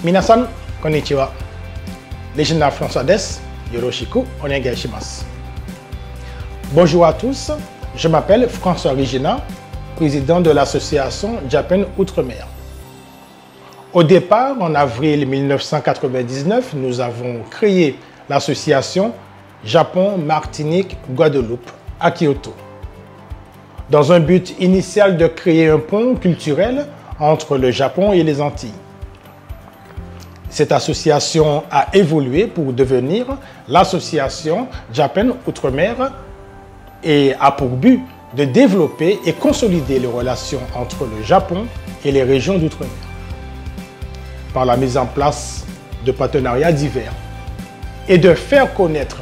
Minasan, konnichiwa. Legenda François Des, Yoroshiku, onegai shimasu. Bonjour à tous, je m'appelle François Regina, président de l'association Japan Outre-mer. Au départ, en avril 1999, nous avons créé l'association Japon, Martinique, Guadeloupe à Kyoto, dans un but initial de créer un pont culturel entre le Japon et les Antilles. Cette association a évolué pour devenir l'association Japan Outre-mer et a pour but de développer et consolider les relations entre le Japon et les régions d'outre-mer par la mise en place de partenariats divers et de faire connaître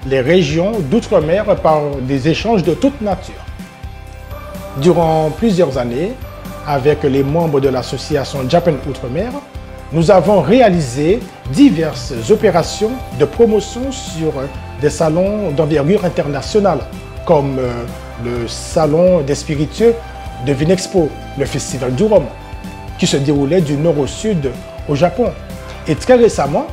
les régions d'outre-mer par des échanges de toute nature. Durant plusieurs années, avec les membres de l'association Japan Outre-mer, nous avons réalisé diverses opérations de promotion sur des salons d'envergure internationale, comme le Salon des spiritueux de Vinexpo, le Festival du Rhum, qui se déroulait du nord au sud au Japon. Et très récemment,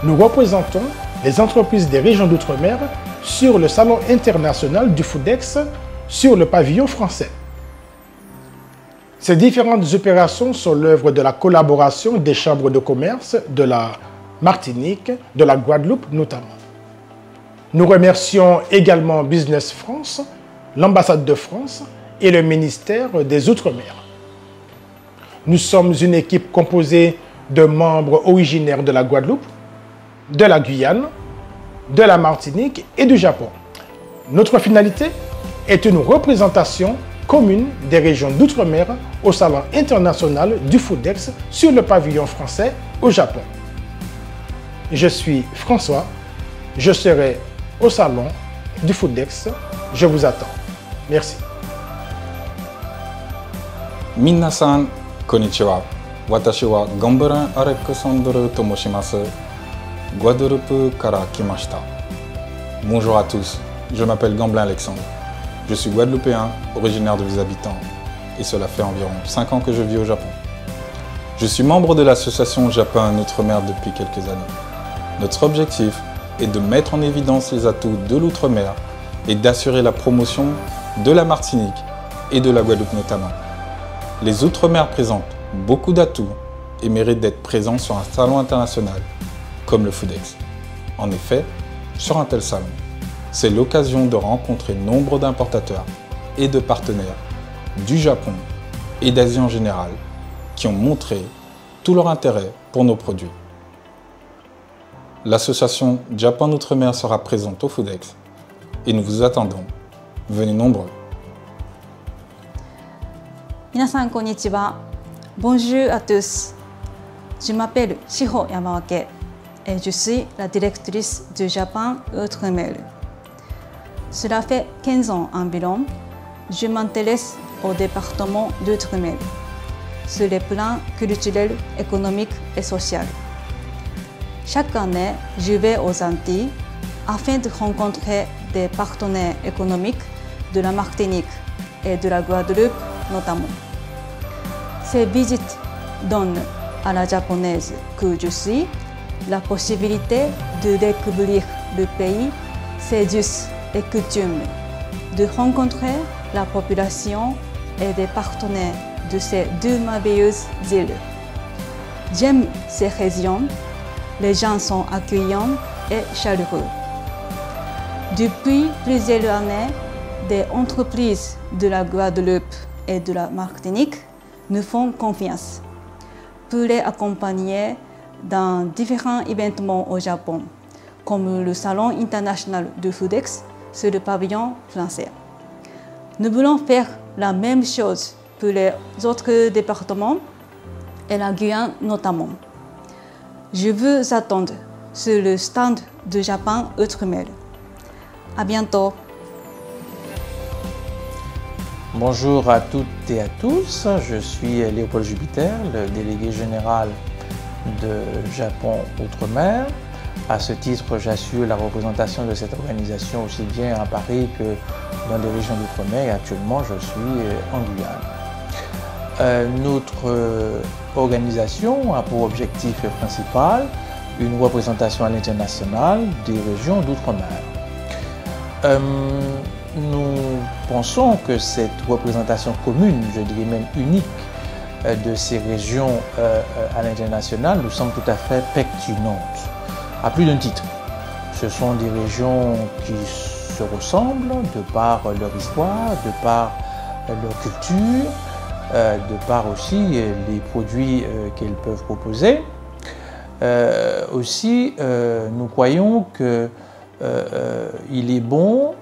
nous représentons les entreprises des régions d'outre-mer sur le Salon international du Foodex sur le pavillon français. Ces différentes opérations sont l'œuvre de la collaboration des chambres de commerce de la Martinique, de la Guadeloupe notamment. Nous remercions également Business France, l'ambassade de France et le ministère des Outre-mer. Nous sommes une équipe composée de membres originaires de la Guadeloupe, de la Guyane, de la Martinique et du Japon. Notre finalité est une représentation commune des régions d'outre-mer au Salon international du Foodex sur le pavillon français au Japon. Je suis François, je serai au Salon du Foodex, je vous attends. Merci. Minasan, konnichiwa. Watashi wa Gamburan Alexandre to moshimasu. Guadeloupe kara kimashita. Bonjour à tous, je m'appelle Gamblin Alexandre. Je suis guadeloupéen, originaire de vos habitants, et cela fait environ 5 ans que je vis au Japon. Je suis membre de l'association Japan Outre-mer depuis quelques années. Notre objectif est de mettre en évidence les atouts de l'outre-mer et d'assurer la promotion de la Martinique et de la Guadeloupe notamment. Les outre-mer présentent beaucoup d'atouts et méritent d'être présents sur un salon international comme le Foodex. En effet, sur un tel salon, c'est l'occasion de rencontrer nombre d'importateurs et de partenaires du Japon et d'Asie en général qui ont montré tout leur intérêt pour nos produits. L'association Japan Outre-mer sera présente au Foodex et nous vous attendons. Venez nombreux. Minasan konnichiwa. Bonjour à tous. Je m'appelle Shiho Yamawake et je suis la directrice du Japan Outre-mer. Cela fait 15 ans environ, je m'intéresse au département d'Outre-mer sur les plans culturels, économiques et sociaux. Chaque année, je vais aux Antilles afin de rencontrer des partenaires économiques de la Martinique et de la Guadeloupe notamment. Ces visites donnent à la japonaise que je suis la possibilité de découvrir le pays, ses us et coutumes, de rencontrer la population et des partenaires de ces deux merveilleuses îles. J'aime ces régions, les gens sont accueillants et chaleureux. Depuis plusieurs années, des entreprises de la Guadeloupe et de la Martinique nous font confiance pour les accompagner dans différents événements au Japon, comme le Salon international du Foodex sur le pavillon français. Nous voulons faire la même chose pour les autres départements et la Guyane notamment. Je vous attends sur le stand du Japon Outre-mer. À bientôt. Bonjour à toutes et à tous, je suis Léopold Jupiter, le délégué général de Japon Outre-mer. À ce titre, j'assure la représentation de cette organisation aussi bien à Paris que dans les régions d'outre-mer et actuellement je suis en Guyane. notre organisation a pour objectif principal une représentation à l'international des régions d'outre-mer. Nous pensons que cette représentation commune, je dirais même unique, de ces régions à l'international nous semble tout à fait pertinente, à plus d'un titre. Ce sont des régions qui se ressemblent de par leur histoire, de par leur culture, de par aussi les produits qu'elles peuvent proposer. Aussi, nous croyons qu'il est bon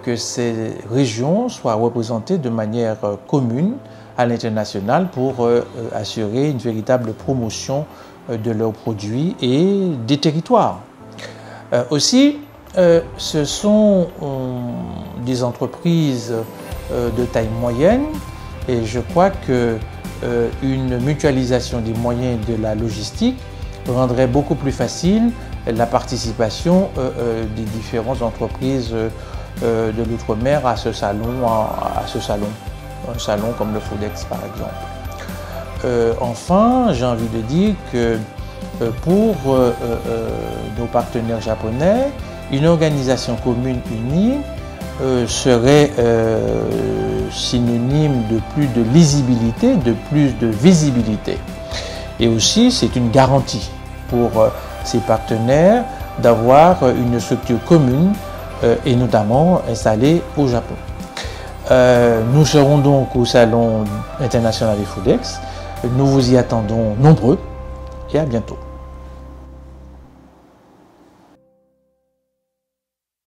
que ces régions soient représentées de manière commune à l'international pour assurer une véritable promotion de leurs produits et des territoires. Aussi, ce sont des entreprises de taille moyenne et je crois qu'une mutualisation des moyens de la logistique rendrait beaucoup plus facile la participation des différentes entreprises de l'outre-mer à ce salon, un salon comme le FODEX par exemple. Enfin, j'ai envie de dire que pour nos partenaires japonais, une organisation commune unie serait synonyme de plus de lisibilité, de plus de visibilité. Et aussi, c'est une garantie pour ces partenaires d'avoir une structure commune et notamment installée au Japon. Nous serons donc au Salon international des FODEX. Nous vous y attendons nombreux et à bientôt.